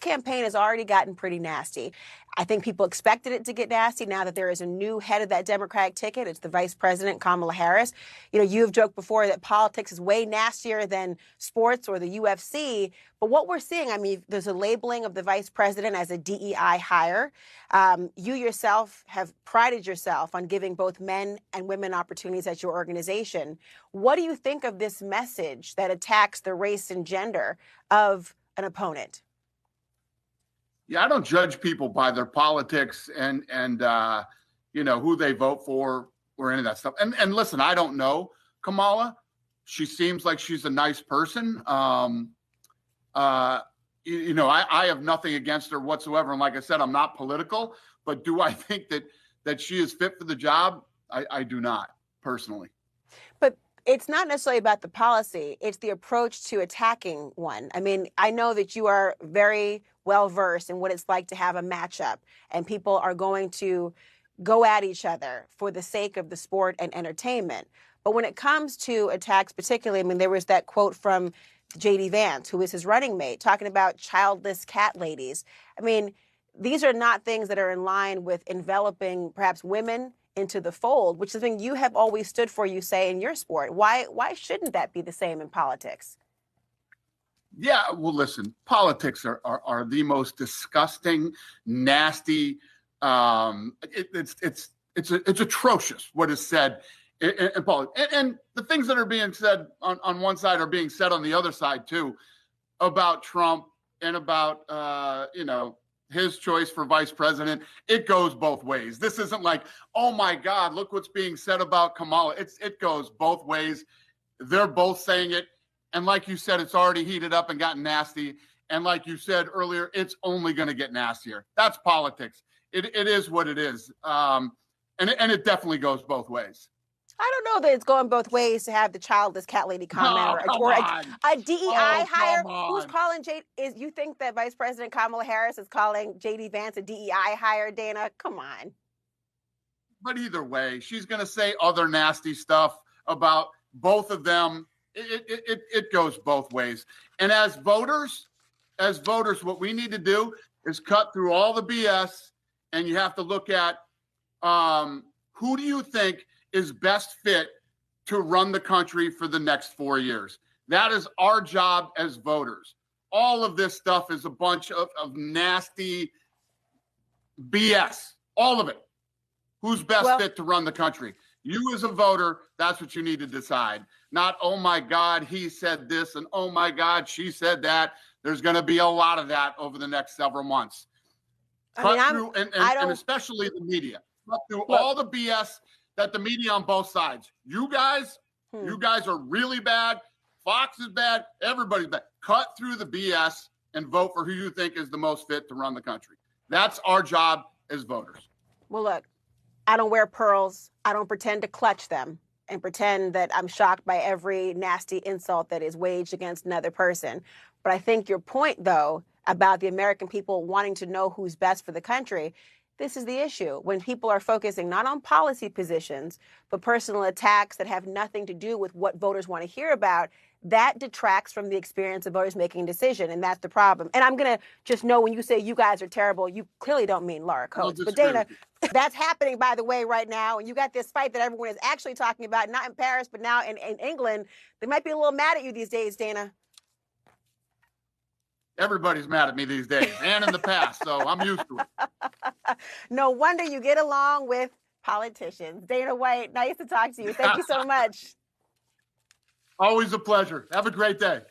campaign has already gotten pretty nasty. I think people expected it to get nasty now that there is a new head of that Democratic ticket. It's the Vice President, Kamala Harris. You know, you've joked before that politics is way nastier than sports or the UFC. But what we're seeing, I mean, there's a labeling of the Vice President as a DEI hire. You yourself have prided yourself on giving both men and women opportunities at your organization. What do you think of this message that attacks the race and gender of an opponent? Yeah, I don't judge people by their politics and you know, who they vote for or any of that stuff. And listen, I don't know Kamala. She seems like she's a nice person. You know, I have nothing against her whatsoever. And like I said, I'm not political, but do I think that she is fit for the job? I do not, personally. But it's not necessarily about the policy. It's the approach to attacking one. I mean, I know that you are very well versed in what it's like to have a matchup, and people are going to go at each other for the sake of the sport and entertainment. But when it comes to attacks, particularly, I mean, there was that quote from J.D. Vance, who is his running mate, talking about childless cat ladies. I mean, these are not things that are in line with enveloping perhaps women into the fold, which is something you have always stood for, you say, in your sport. Why shouldn't that be the same in politics? Yeah, well, listen, politics are the most disgusting, nasty. It's atrocious what is said in politics, and the things that are being said on one side are being said on the other side too, about Trump and about you know, his choice for vice president. It goes both ways. This isn't like, oh my God, look what's being said about Kamala. It goes both ways. They're both saying it. And like you said, it's already heated up and gotten nasty. And like you said earlier, it's only going to get nastier. That's politics. It is what it is. And it definitely goes both ways. I don't know that it's going both ways to have the childless cat lady comment or a DEI hire. Who's calling you think that Vice President Kamala Harris is calling J.D. Vance a DEI hire, Dana? Come on. But either way, she's going to say other nasty stuff about both of them. It goes both ways. And as voters, what we need to do is cut through all the BS, and you have to look at who do you think is best fit to run the country for the next 4 years. That is our job as voters. All of this stuff is a bunch of nasty BS, all of it. Who's best fit to run the country? You as a voter, that's what you need to decide. Not, oh my God, he said this, and oh my God, she said that. There's going to be a lot of that over the next several months. And especially the media. Cut through all the BS that the media on both sides. You guys are really bad. Fox is bad. Everybody's bad. Cut through the BS and vote for who you think is the most fit to run the country. That's our job as voters. Well, look, I don't wear pearls. I don't pretend to clutch them and pretend that I'm shocked by every nasty insult that is waged against another person. But I think your point, though, about the American people wanting to know who's best for the country, this is the issue. When people are focusing not on policy positions, but personal attacks that have nothing to do with what voters want to hear about, that detracts from the experience of voters making a decision, and that's the problem. And I'm going to just know when you say you guys are terrible, you clearly don't mean Laura Coates. But Dana, that's happening, by the way, right now. And you got this fight that everyone is actually talking about, not in Paris, but now in England. They might be a little mad at you these days, Dana. Everybody's mad at me these days and in the past, so I'm used to it. No wonder you get along with politicians. Dana White, nice to talk to you. Thank you so much. Always a pleasure. Have a great day.